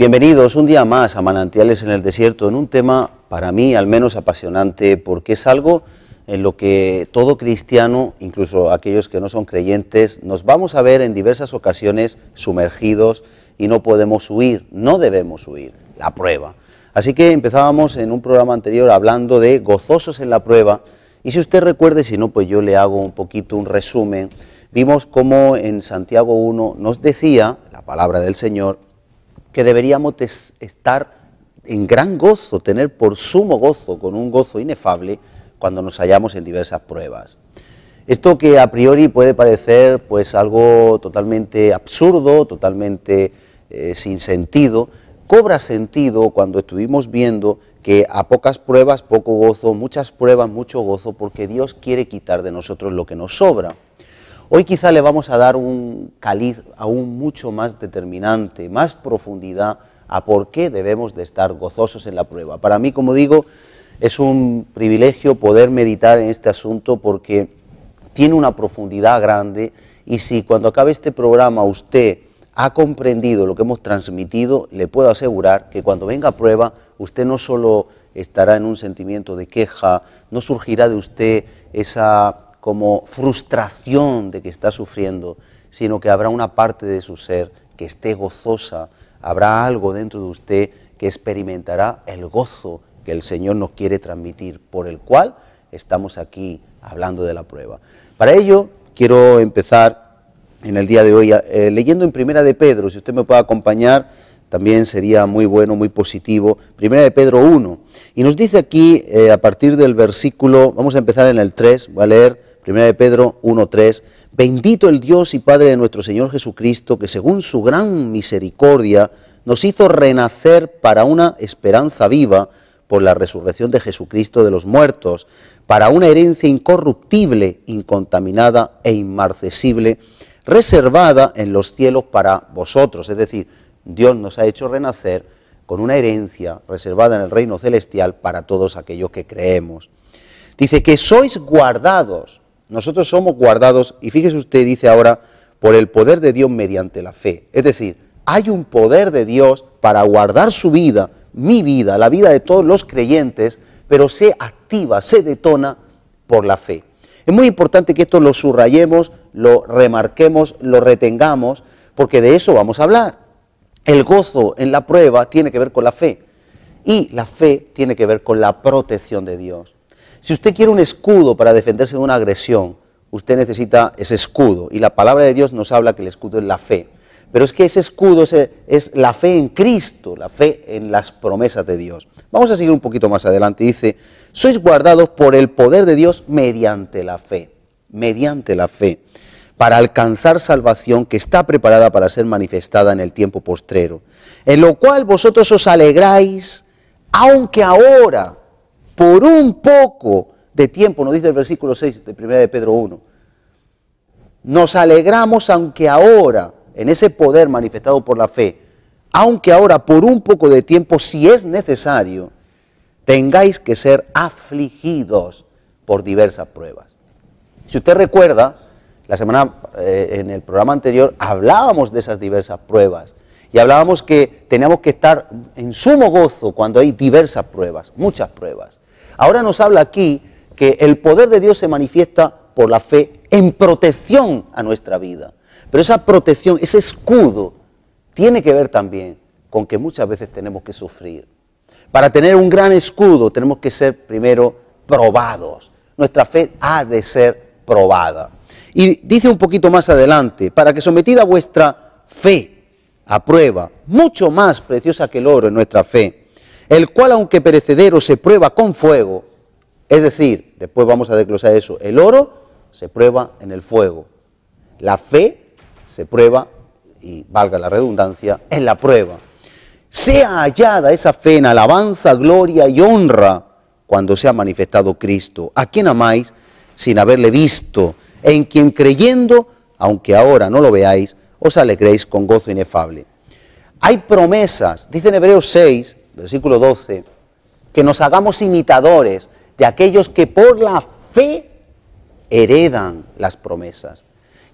Bienvenidos un día más a Manantiales en el Desierto, en un tema para mí al menos apasionante, porque es algo en lo que todo cristiano, incluso aquellos que no son creyentes, nos vamos a ver en diversas ocasiones sumergidos y no podemos huir, no debemos huir, la prueba. Así que empezábamos en un programa anterior hablando de gozosos en la prueba, y si usted recuerde, si no, pues yo le hago un poquito un resumen. Vimos cómo en Santiago 1 nos decía, la palabra del Señor, que deberíamos estar en gran gozo, tener por sumo gozo, con un gozo inefable, cuando nos hallamos en diversas pruebas. Esto que a priori puede parecer pues algo totalmente absurdo, totalmente sin sentido, cobra sentido cuando estuvimos viendo que a pocas pruebas, poco gozo, muchas pruebas, mucho gozo, porque Dios quiere quitar de nosotros lo que nos sobra. Hoy quizá le vamos a dar un caliz aún mucho más determinante, más profundidad a por qué debemos de estar gozosos en la prueba. Para mí, como digo, es un privilegio poder meditar en este asunto porque tiene una profundidad grande, y si cuando acabe este programa usted ha comprendido lo que hemos transmitido, le puedo asegurar que cuando venga a prueba, usted no solo estará en un sentimiento de queja, no surgirá de usted esa como frustración de que está sufriendo, sino que habrá una parte de su ser que esté gozosa, habrá algo dentro de usted que experimentará el gozo que el Señor nos quiere transmitir, por el cual estamos aquí hablando de la prueba. Para ello, quiero empezar en el día de hoy leyendo en Primera de Pedro. Si usted me puede acompañar, también sería muy bueno, muy positivo. Primera de Pedro 1, y nos dice aquí, a partir del versículo, vamos a empezar en el 3, voy a leer Primera de Pedro 1:3, bendito el Dios y Padre de nuestro Señor Jesucristo, que según su gran misericordia nos hizo renacer para una esperanza viva por la resurrección de Jesucristo de los muertos, para una herencia incorruptible, incontaminada e inmarcesible, reservada en los cielos para vosotros. Es decir, Dios nos ha hecho renacer con una herencia reservada en el reino celestial para todos aquellos que creemos. Dice que sois guardados. Nosotros somos guardados, y fíjese usted, dice ahora, por el poder de Dios mediante la fe. Es decir, hay un poder de Dios para guardar su vida, mi vida, la vida de todos los creyentes, pero se activa, se detona por la fe. Es muy importante que esto lo subrayemos, lo remarquemos, lo retengamos, porque de eso vamos a hablar. El gozo en la prueba tiene que ver con la fe, y la fe tiene que ver con la protección de Dios. Si usted quiere un escudo para defenderse de una agresión, usted necesita ese escudo, y la palabra de Dios nos habla que el escudo es la fe. Pero es que ese escudo es la fe en Cristo, la fe en las promesas de Dios. Vamos a seguir un poquito más adelante. Dice, sois guardados por el poder de Dios mediante la fe, para alcanzar salvación que está preparada para ser manifestada en el tiempo postrero, en lo cual vosotros os alegráis, aunque ahora, por un poco de tiempo, nos dice el versículo 6 de 1 de Pedro 1, nos alegramos aunque ahora, en ese poder manifestado por la fe, aunque ahora por un poco de tiempo, si es necesario, tengáis que ser afligidos por diversas pruebas. Si usted recuerda, en el programa anterior hablábamos de esas diversas pruebas, y hablábamos que teníamos que estar en sumo gozo cuando hay diversas pruebas, muchas pruebas. Ahora nos habla aquí que el poder de Dios se manifiesta por la fe en protección a nuestra vida. Pero esa protección, ese escudo, tiene que ver también con que muchas veces tenemos que sufrir. Para tener un gran escudo tenemos que ser primero probados. Nuestra fe ha de ser probada. Y dice un poquito más adelante, para que sometida vuestra fe a prueba, mucho más preciosa que el oro en nuestra fe, el cual aunque perecedero se prueba con fuego, es decir, después vamos a desglosar eso, el oro se prueba en el fuego, la fe se prueba, y valga la redundancia, en la prueba. Sea hallada esa fe en alabanza, gloria y honra cuando sea manifestado Cristo, a quien amáis sin haberle visto, en quien creyendo, aunque ahora no lo veáis, os alegréis con gozo inefable. Hay promesas, dice en Hebreos 6, versículo 12, que nos hagamos imitadores de aquellos que por la fe heredan las promesas.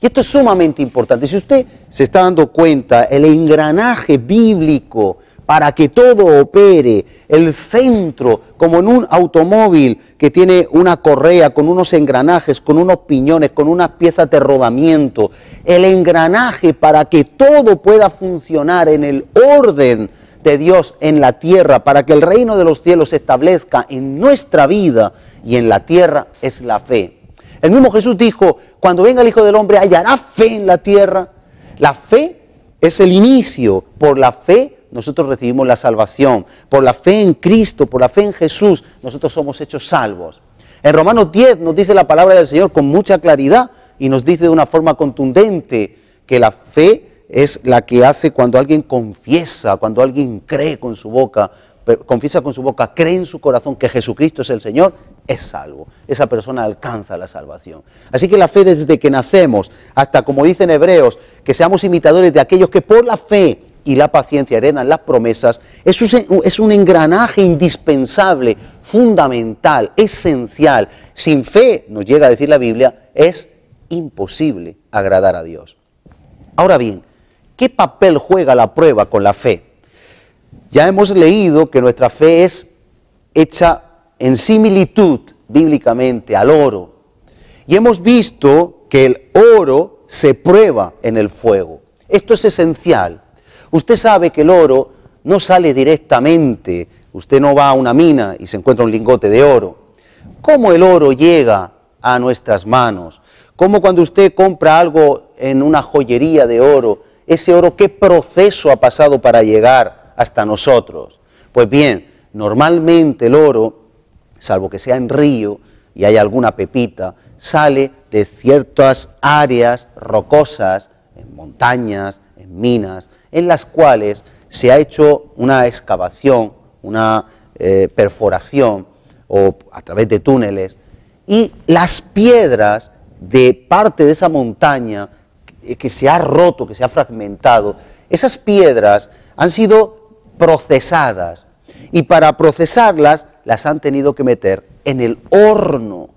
Y esto es sumamente importante. Si usted se está dando cuenta, el engranaje bíblico para que todo opere, el centro, como en un automóvil que tiene una correa con unos engranajes, con unos piñones, con unas piezas de rodamiento, el engranaje para que todo pueda funcionar en el orden de Dios en la tierra, para que el reino de los cielos se establezca en nuestra vida y en la tierra, es la fe. El mismo Jesús dijo, cuando venga el Hijo del Hombre, ¿hallará fe en la tierra? La fe es el inicio. Por la fe nosotros recibimos la salvación. Por la fe en Cristo, por la fe en Jesús, nosotros somos hechos salvos. En Romanos 10 nos dice la palabra del Señor con mucha claridad y nos dice de una forma contundente que la fe es la que hace cuando alguien confiesa, cuando alguien cree con su boca, confiesa con su boca, cree en su corazón que Jesucristo es el Señor, es salvo. Esa persona alcanza la salvación. Así que la fe desde que nacemos hasta, como dicen Hebreos, que seamos imitadores de aquellos que por la fe y la paciencia heredan las promesas, es un engranaje indispensable, fundamental, esencial. Sin fe, nos llega a decir la Biblia, es imposible agradar a Dios. Ahora bien, ¿qué papel juega la prueba con la fe? Ya hemos leído que nuestra fe es hecha en similitud bíblicamente al oro. Y hemos visto que el oro se prueba en el fuego. Esto es esencial. Usted sabe que el oro no sale directamente. Usted no va a una mina y se encuentra un lingote de oro. ¿Cómo el oro llega a nuestras manos? ¿Cómo cuando usted compra algo en una joyería de oro, ese oro qué proceso ha pasado para llegar hasta nosotros? Pues bien, normalmente el oro, salvo que sea en río y haya alguna pepita, sale de ciertas áreas rocosas, en montañas, en minas, en las cuales se ha hecho una excavación, una perforación o a través de túneles, y las piedras de parte de esa montaña que se ha roto, que se ha fragmentado, esas piedras han sido procesadas y para procesarlas las han tenido que meter en el horno.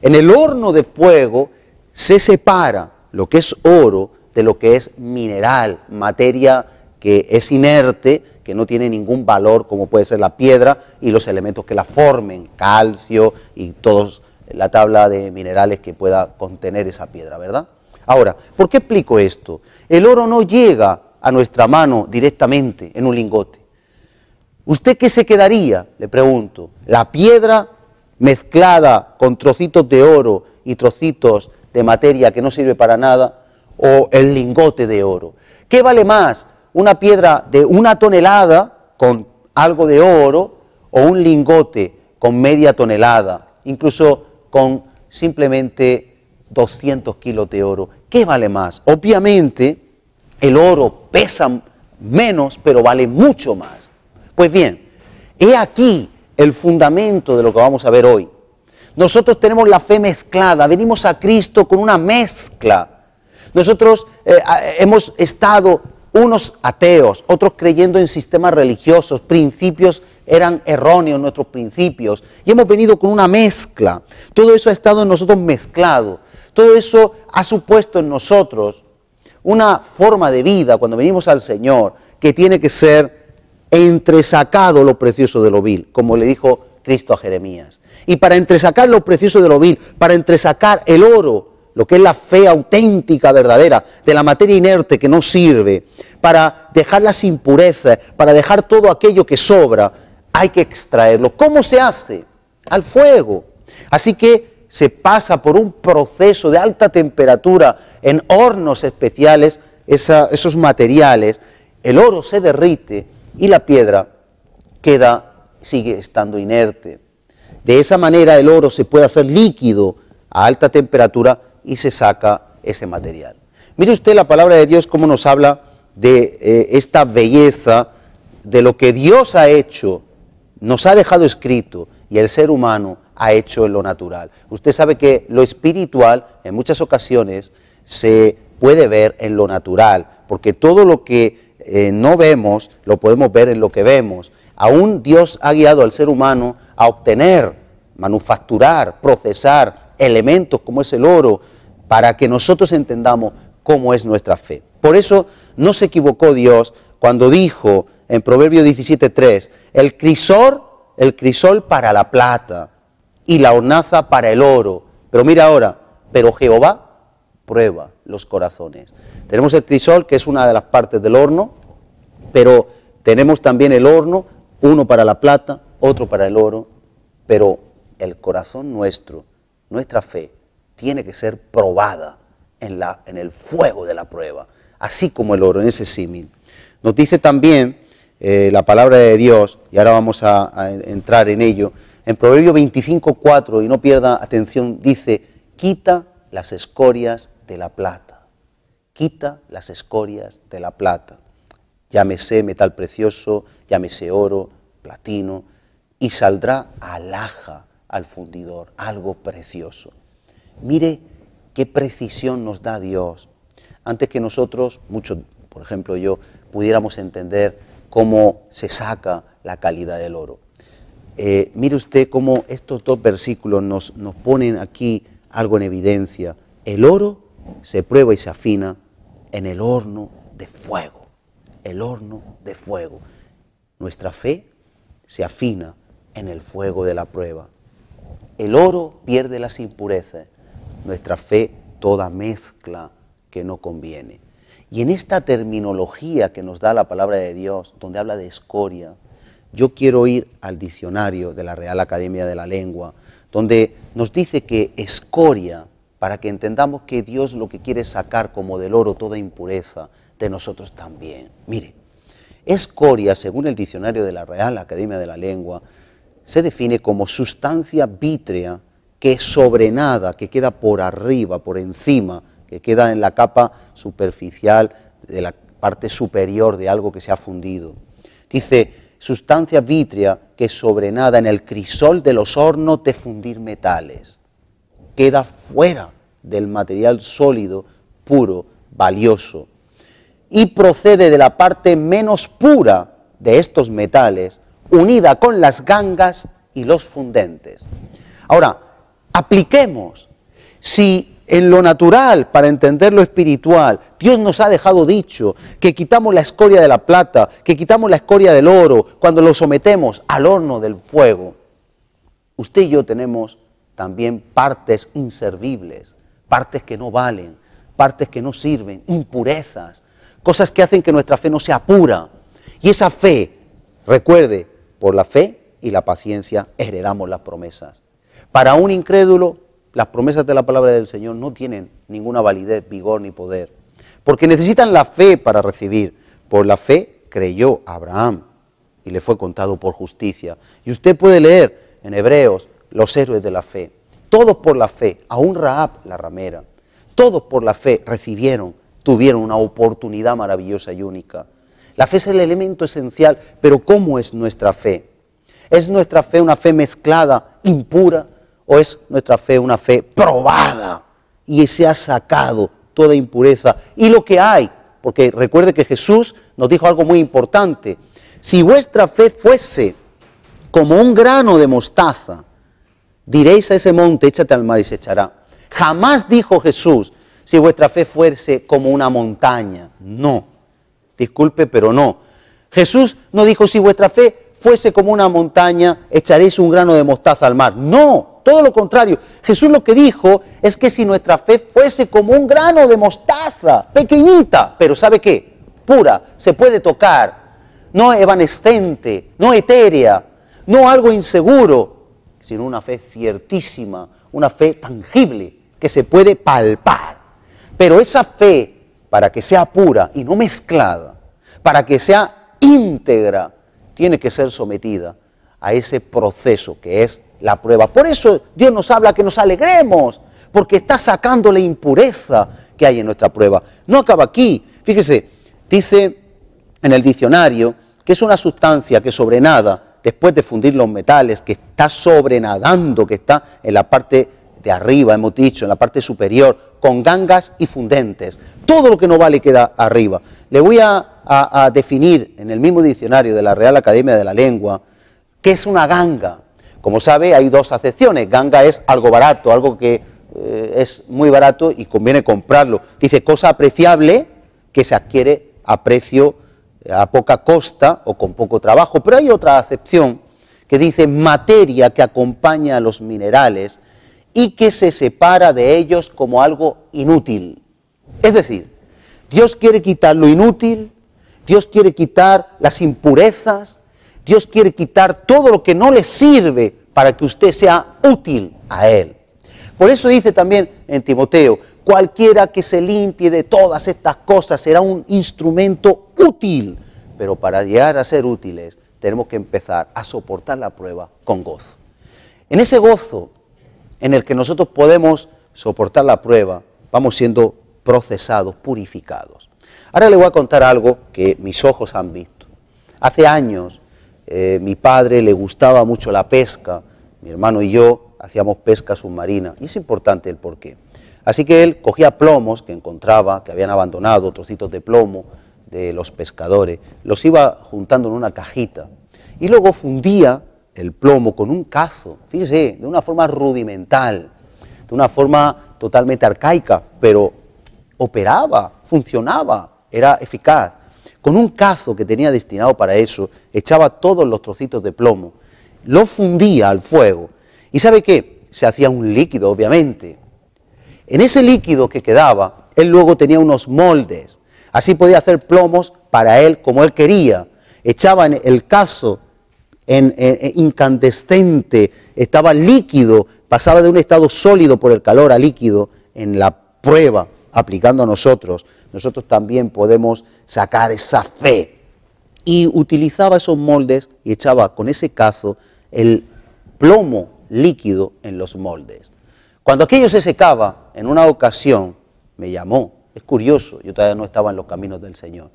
En el horno de fuego se separa lo que es oro de lo que es mineral, materia que es inerte, que no tiene ningún valor, como puede ser la piedra y los elementos que la formen, calcio y todos la tabla de minerales que pueda contener esa piedra, ¿verdad? Ahora, ¿por qué explico esto? El oro no llega a nuestra mano directamente en un lingote. ¿Usted qué se quedaría? Le pregunto. ¿La piedra mezclada con trocitos de oro y trocitos de materia que no sirve para nada? ¿O el lingote de oro? ¿Qué vale más? ¿Una piedra de 1 tonelada con algo de oro o un lingote con media tonelada? Incluso con simplemente 200 kilos de oro. ¿Qué vale más? Obviamente el oro pesa menos, pero vale mucho más. Pues bien, he aquí el fundamento de lo que vamos a ver hoy. Nosotros tenemos la fe mezclada, venimos a Cristo con una mezcla. Nosotros hemos estado unos ateos, otros creyendo en sistemas religiosos, principios eran erróneos nuestros principios, y hemos venido con una mezcla. Todo eso ha estado en nosotros mezclado, todo eso ha supuesto en nosotros una forma de vida cuando venimos al Señor que tiene que ser entresacado lo precioso de lo vil, como le dijo Cristo a Jeremías. Y para entresacar lo precioso de lo vil, para entresacar el oro, lo que es la fe auténtica, verdadera, de la materia inerte que no sirve, para dejar las impurezas, para dejar todo aquello que sobra, hay que extraerlo. ¿Cómo se hace? Al fuego. Así que se pasa por un proceso de alta temperatura en hornos especiales, esos materiales, el oro se derrite y la piedra sigue estando inerte. De esa manera el oro se puede hacer líquido a alta temperatura y se saca ese material. Mire usted la palabra de Dios cómo nos habla de esta belleza, de lo que Dios ha hecho, nos ha dejado escrito y el ser humano ha hecho en lo natural. Usted sabe que lo espiritual en muchas ocasiones se puede ver en lo natural, porque todo lo que no vemos lo podemos ver en lo que vemos. Aún Dios ha guiado al ser humano a obtener, manufacturar, procesar elementos como es el oro, para que nosotros entendamos cómo es nuestra fe. Por eso no se equivocó Dios cuando dijo en Proverbio 17:3, el crisol para la plata y la hornaza para el oro. Pero mira ahora, pero Jehová prueba los corazones. Tenemos el crisol, que es una de las partes del horno, pero tenemos también el horno, uno para la plata, otro para el oro, pero el corazón nuestro, nuestra fe, tiene que ser probada en el fuego de la prueba, así como el oro, en ese símil. Nos dice también la palabra de Dios, y ahora vamos a entrar en ello, en Proverbio 25:4, y no pierda atención, dice, quita las escorias de la plata, quita las escorias de la plata, llámese metal precioso, llámese oro, platino, y saldrá alhaja al fundidor, algo precioso. Mire qué precisión nos da Dios. Antes que nosotros, muchos, por ejemplo yo, pudiéramos entender cómo se saca la calidad del oro. Mire usted cómo estos dos versículos nos ponen aquí algo en evidencia. El oro se prueba y se afina en el horno de fuego. El horno de fuego. Nuestra fe se afina en el fuego de la prueba. El oro pierde las impurezas, nuestra fe toda mezcla que no conviene. Y en esta terminología que nos da la palabra de Dios, donde habla de escoria, yo quiero ir al diccionario de la Real Academia de la Lengua, donde nos dice que escoria, para que entendamos que Dios lo que quiere es sacar como del oro toda impureza, de nosotros también. Mire, escoria, según el diccionario de la Real Academia de la Lengua, se define como sustancia vítrea que sobrenada, que queda por arriba, por encima, que queda en la capa superficial de la parte superior de algo que se ha fundido. Dice, sustancia vítrea que sobrenada en el crisol de los hornos de fundir metales. Queda fuera del material sólido, puro, valioso. Y procede de la parte menos pura de estos metales, unida con las gangas y los fundentes. Ahora, apliquemos, si en lo natural, para entender lo espiritual, Dios nos ha dejado dicho que quitamos la escoria de la plata, que quitamos la escoria del oro, cuando lo sometemos al horno del fuego, usted y yo tenemos también partes inservibles, partes que no valen, partes que no sirven, impurezas, cosas que hacen que nuestra fe no sea pura. Y esa fe, recuerde, por la fe y la paciencia heredamos las promesas. Para un incrédulo, las promesas de la palabra del Señor no tienen ninguna validez, vigor ni poder, porque necesitan la fe para recibir. Por la fe creyó Abraham y le fue contado por justicia. Y usted puede leer en Hebreos los héroes de la fe. Todos por la fe, aún Rahab la ramera, todos por la fe tuvieron una oportunidad maravillosa y única. La fe es el elemento esencial, pero ¿cómo es nuestra fe? ¿Es nuestra fe una fe mezclada, impura, o es nuestra fe una fe probada y se ha sacado toda impureza? Y lo que hay, porque recuerde que Jesús nos dijo algo muy importante, si vuestra fe fuese como un grano de mostaza, diréis a ese monte, échate al mar y se echará. Jamás dijo Jesús, si vuestra fe fuese como una montaña. No, disculpe, pero no. Jesús no dijo, si vuestra fe fuese como una montaña, echaréis un grano de mostaza al mar. No, todo lo contrario. Jesús lo que dijo es que si nuestra fe fuese como un grano de mostaza, pequeñita, pero ¿sabe qué? Pura, se puede tocar, no evanescente, no etérea, no algo inseguro, sino una fe ciertísima, una fe tangible, que se puede palpar. Pero esa fe, para que sea pura y no mezclada, para que sea íntegra, tiene que ser sometida a ese proceso que es la prueba. Por eso Dios nos habla que nos alegremos, porque está sacando la impureza que hay en nuestra prueba. No acaba aquí. Fíjese, dice en el diccionario que es una sustancia que sobrenada, después de fundir los metales, que está sobrenadando, que está en la parte de arriba, hemos dicho, en la parte superior, con gangas y fundentes. Todo lo que no vale queda arriba. Le voy a definir en el mismo diccionario de la Real Academia de la Lengua qué es una ganga. Como sabe, hay dos acepciones. Ganga es algo barato, algo que es muy barato y conviene comprarlo. Dice, cosa apreciable que se adquiere a precio a poca costa o con poco trabajo, pero hay otra acepción que dice materia que acompaña a los minerales y que se separa de ellos como algo inútil. Es decir, Dios quiere quitar lo inútil, Dios quiere quitar las impurezas, Dios quiere quitar todo lo que no le sirve para que usted sea útil a Él. Por eso dice también en Timoteo, cualquiera que se limpie de todas estas cosas será un instrumento útil. Pero para llegar a ser útiles tenemos que empezar a soportar la prueba con gozo. En ese gozo en el que nosotros podemos soportar la prueba, vamos siendo procesados, purificados. Ahora le voy a contar algo que mis ojos han visto. Hace años mi padre le gustaba mucho la pesca, mi hermano y yo hacíamos pesca submarina, y es importante el porqué. Así que él cogía plomos que encontraba, que habían abandonado, trocitos de plomo de los pescadores, los iba juntando en una cajita, y luego fundía el plomo con un cazo, fíjese, de una forma rudimental, de una forma totalmente arcaica, pero operaba, funcionaba, era eficaz. Con un cazo que tenía destinado para eso, echaba todos los trocitos de plomo, lo fundía al fuego, y ¿sabe qué? Se hacía un líquido, obviamente. En ese líquido que quedaba, él luego tenía unos moldes, así podía hacer plomos para él como él quería. Echaba en el cazo en incandescente, estaba líquido, pasaba de un estado sólido por el calor a líquido en la prueba, aplicando a nosotros. Nosotros también podemos sacar esa fe. Y utilizaba esos moldes y echaba con ese cazo el plomo líquido en los moldes. Cuando aquello se secaba, en una ocasión me llamó, es curioso, yo todavía no estaba en los caminos del Señor,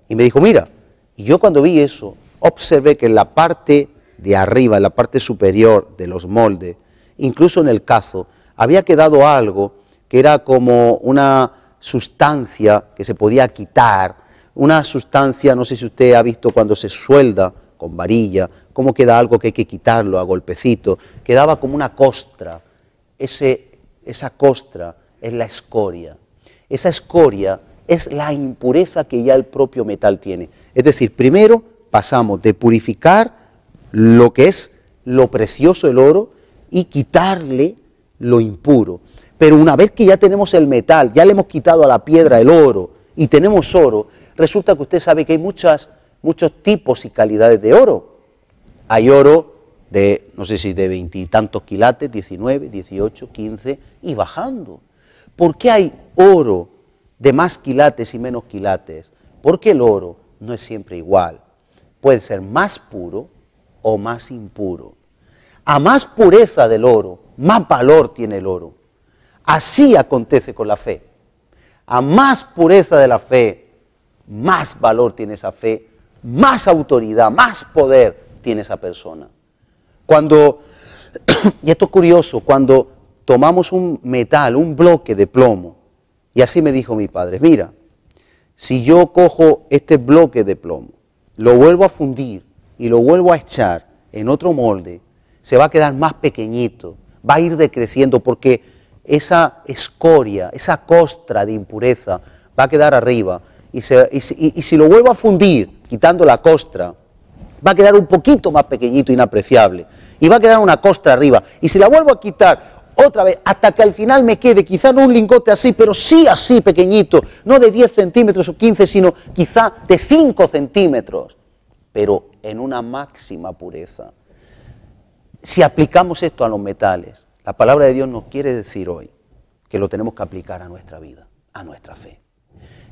y me dijo, mira, y yo cuando vi eso, observé que en la parte de arriba, en la parte superior de los moldes, incluso en el cazo, había quedado algo que era como una sustancia que se podía quitar, una sustancia, no sé si usted ha visto cuando se suelda con varilla, cómo queda algo que hay que quitarlo a golpecito, quedaba como una costra. Esa costra es la escoria. Esa escoria es la impureza que ya el propio metal tiene. Es decir, primero pasamos de purificar lo que es lo precioso, el oro, y quitarle lo impuro. Pero una vez que ya tenemos el metal, ya le hemos quitado a la piedra el oro y tenemos oro, resulta que usted sabe que hay muchos tipos y calidades de oro. Hay oro de, no sé si de 20 y tantos quilates, 19, 18, 15 y bajando. ¿Por qué hay oro de más quilates y menos quilates? Porque el oro no es siempre igual. Puede ser más puro o más impuro. A más pureza del oro, más valor tiene el oro. Así acontece con la fe. A más pureza de la fe, más valor tiene esa fe, más autoridad, más poder tiene esa persona. Cuando, y esto es curioso, cuando tomamos un metal, un bloque de plomo, y así me dijo mi padre, mira, si yo cojo este bloque de plomo, lo vuelvo a fundir y lo vuelvo a echar en otro molde, se va a quedar más pequeñito, va a ir decreciendo porque esa escoria, esa costra de impureza va a quedar arriba y si lo vuelvo a fundir quitando la costra, va a quedar un poquito más pequeñito, inapreciable, y va a quedar una costra arriba, y si la vuelvo a quitar otra vez, hasta que al final me quede, quizá no un lingote así, pero sí así pequeñito, no de 10 centímetros o 15, sino quizá de 5 centímetros, pero en una máxima pureza. Si aplicamos esto a los metales, la palabra de Dios nos quiere decir hoy que lo tenemos que aplicar a nuestra vida, a nuestra fe.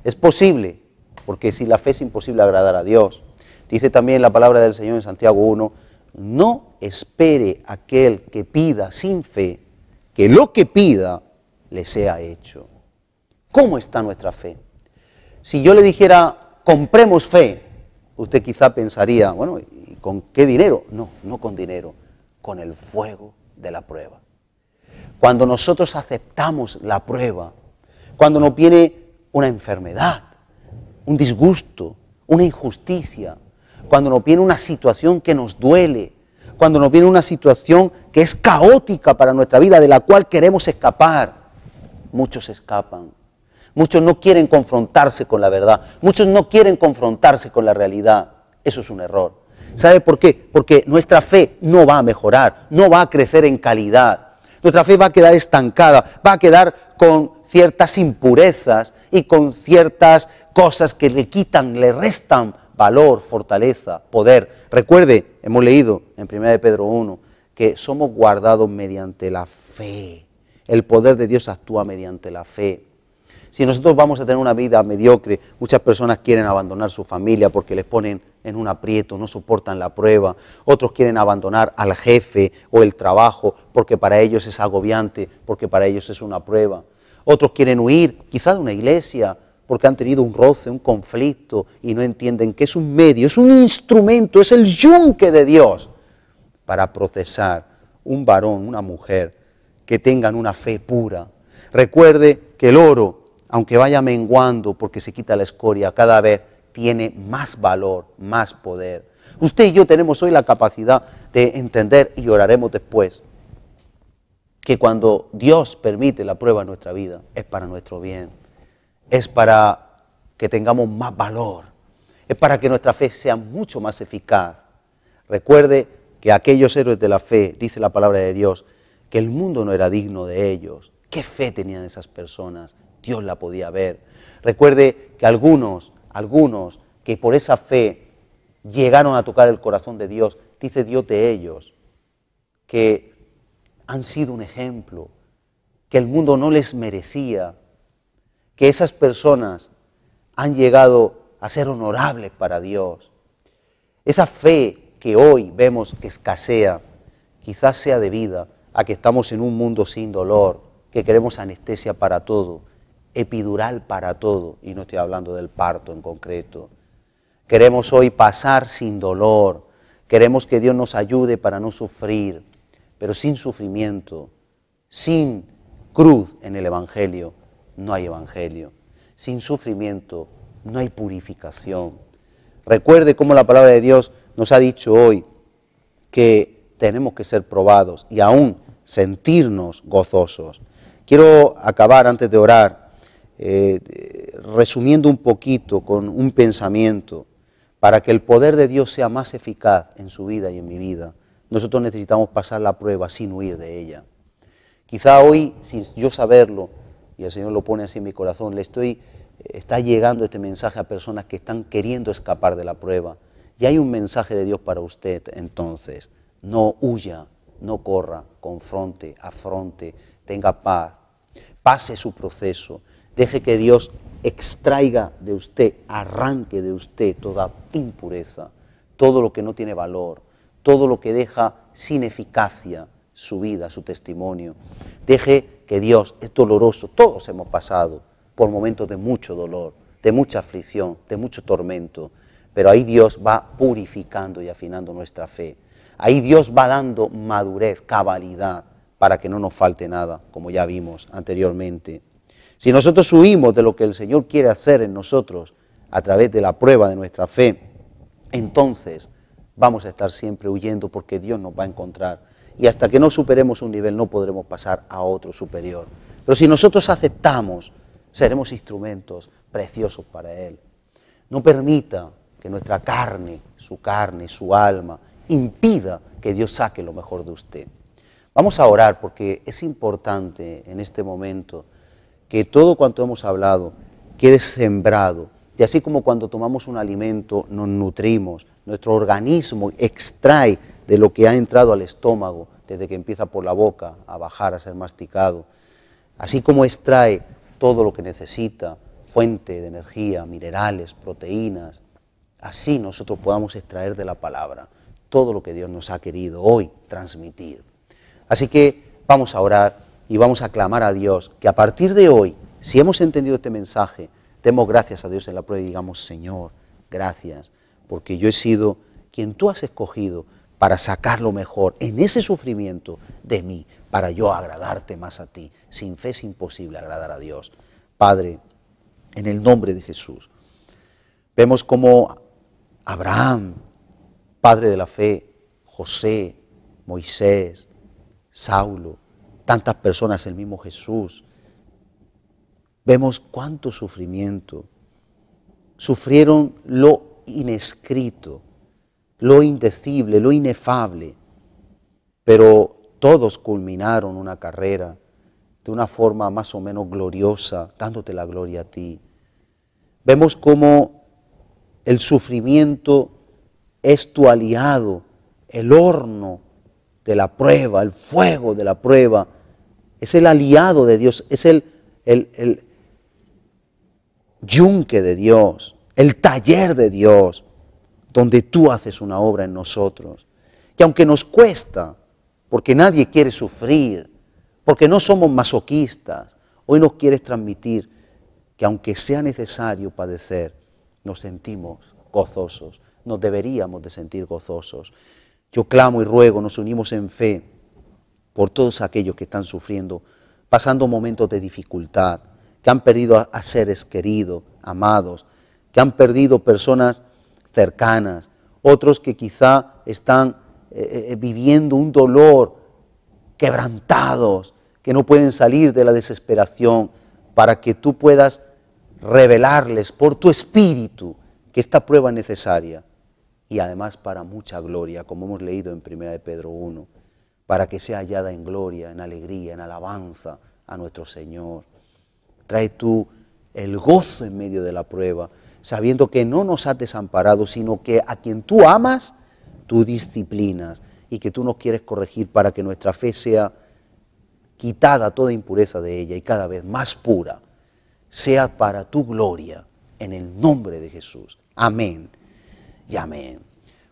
Es posible, porque sin la fe es imposible agradar a Dios. Dice también la palabra del Señor en Santiago 1, no espere aquel que pida sin fe, que lo que pida le sea hecho. ¿Cómo está nuestra fe? Si yo le dijera, compremos fe, usted quizá pensaría, bueno, ¿y con qué dinero? No, no con dinero, con el fuego de la prueba. Cuando nosotros aceptamos la prueba, cuando nos viene una enfermedad, un disgusto, una injusticia, cuando nos viene una situación que nos duele, cuando nos viene una situación que es caótica para nuestra vida, de la cual queremos escapar, muchos escapan. Muchos no quieren confrontarse con la verdad. Muchos no quieren confrontarse con la realidad. Eso es un error. ¿Sabe por qué? Porque nuestra fe no va a mejorar, no va a crecer en calidad. Nuestra fe va a quedar estancada, va a quedar con ciertas impurezas y con ciertas cosas que le quitan, le restan valor, fortaleza, poder. Recuerde, hemos leído en 1 Pedro 1 que somos guardados mediante la fe. El poder de Dios actúa mediante la fe. Si nosotros vamos a tener una vida mediocre, muchas personas quieren abandonar su familia porque les ponen en un aprieto, no soportan la prueba. Otros quieren abandonar al jefe o el trabajo porque para ellos es agobiante, porque para ellos es una prueba. Otros quieren huir, quizá de una iglesia, porque han tenido un roce, un conflicto y no entienden que es un medio, es un instrumento, es el yunque de Dios para procesar un varón, una mujer que tengan una fe pura. Recuerde que el oro, aunque vaya menguando porque se quita la escoria, cada vez tiene más valor, más poder. Usted y yo tenemos hoy la capacidad de entender, y oraremos después, que cuando Dios permite la prueba en nuestra vida, es para nuestro bien, es para que tengamos más valor, es para que nuestra fe sea mucho más eficaz. Recuerde que aquellos héroes de la fe, dice la palabra de Dios, que el mundo no era digno de ellos. ¿Qué fe tenían esas personas? Dios la podía ver. Recuerde que algunos que por esa fe llegaron a tocar el corazón de Dios, dice Dios de ellos, que han sido un ejemplo, que el mundo no les merecía, que esas personas han llegado a ser honorables para Dios. Esa fe que hoy vemos que escasea, quizás sea debida a que estamos en un mundo sin dolor, que queremos anestesia para todo, epidural para todo, y no estoy hablando del parto en concreto. Queremos hoy pasar sin dolor, queremos que Dios nos ayude para no sufrir, pero sin sufrimiento, sin cruz en el Evangelio, no hay Evangelio. Sin sufrimiento no hay purificación. Recuerde cómo la palabra de Dios nos ha dicho hoy que tenemos que ser probados y aún sentirnos gozosos. Quiero acabar antes de orar resumiendo un poquito con un pensamiento para que el poder de Dios sea más eficaz en su vida y en mi vida. Nosotros necesitamos pasar la prueba sin huir de ella. Quizá hoy, sin yo saberlo, y el Señor lo pone así en mi corazón, está llegando este mensaje a personas que están queriendo escapar de la prueba. Y hay un mensaje de Dios para usted entonces. No huya, no corra, confronte, afronte, tenga paz, pase su proceso, deje que Dios extraiga de usted, arranque de usted toda impureza, todo lo que no tiene valor, todo lo que deja sin eficacia su vida, su testimonio. Deje que Dios, es doloroso, todos hemos pasado por momentos de mucho dolor, de mucha aflicción, de mucho tormento, pero ahí Dios va purificando y afinando nuestra fe. Ahí Dios va dando madurez, cabalidad, para que no nos falte nada, como ya vimos anteriormente. Si nosotros huimos de lo que el Señor quiere hacer en nosotros a través de la prueba de nuestra fe, entonces vamos a estar siempre huyendo porque Dios nos va a encontrar. Y hasta que no superemos un nivel no podremos pasar a otro superior. Pero si nosotros aceptamos, seremos instrumentos preciosos para Él. No permita que nuestra carne, su alma, impida que Dios saque lo mejor de usted. Vamos a orar porque es importante en este momento que todo cuanto hemos hablado quede sembrado. Y así como cuando tomamos un alimento nos nutrimos, nuestro organismo extrae de lo que ha entrado al estómago, desde que empieza por la boca a bajar, a ser masticado. Así como extrae todo lo que necesita, fuente de energía, minerales, proteínas, así nosotros podamos extraer de la palabra todo lo que Dios nos ha querido hoy transmitir. Así que vamos a orar y vamos a clamar a Dios que a partir de hoy, si hemos entendido este mensaje, demos gracias a Dios en la prueba y digamos, Señor, gracias, porque yo he sido quien tú has escogido para sacar lo mejor en ese sufrimiento de mí, para yo agradarte más a ti. Sin fe es imposible agradar a Dios. Padre, en el nombre de Jesús, vemos como Abraham, padre de la fe, José, Moisés, Saulo, tantas personas, el mismo Jesús, vemos cuánto sufrimiento. Sufrieron lo inescrito, lo indecible, lo inefable, pero todos culminaron una carrera de una forma más o menos gloriosa, dándote la gloria a ti. Vemos cómo el sufrimiento es tu aliado, el horno de la prueba, el fuego de la prueba, es el aliado de Dios, es el yunque de Dios, el taller de Dios, donde tú haces una obra en nosotros. Que aunque nos cuesta, porque nadie quiere sufrir, porque no somos masoquistas, hoy nos quieres transmitir que aunque sea necesario padecer, nos sentimos gozosos, nos deberíamos de sentir gozosos. Yo clamo y ruego, nos unimos en fe por todos aquellos que están sufriendo, pasando momentos de dificultad, que han perdido a seres queridos, amados, que han perdido personas cercanas, otros que quizá están viviendo un dolor, quebrantados, que no pueden salir de la desesperación, para que tú puedas revelarles por tu espíritu que esta prueba es necesaria y además para mucha gloria, como hemos leído en 1 de Pedro 1, para que sea hallada en gloria, en alegría, en alabanza a nuestro Señor. Trae tú el gozo en medio de la prueba, sabiendo que no nos has desamparado, sino que a quien tú amas, tú disciplinas y que tú nos quieres corregir para que nuestra fe sea quitada toda impureza de ella y cada vez más pura, sea para tu gloria, en el nombre de Jesús. Amén y amén.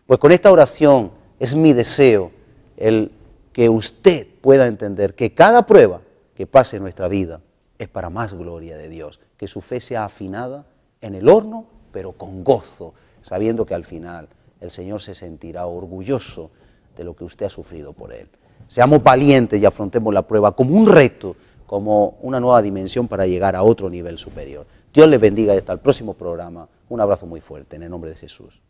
Pues con esta oración es mi deseo el que usted pueda entender que cada prueba que pase en nuestra vida es para más gloria de Dios, que su fe sea afinada en el horno, pero con gozo, sabiendo que al final el Señor se sentirá orgulloso de lo que usted ha sufrido por Él. Seamos valientes y afrontemos la prueba como un reto, como una nueva dimensión para llegar a otro nivel superior. Dios les bendiga y hasta el próximo programa. Un abrazo muy fuerte en el nombre de Jesús.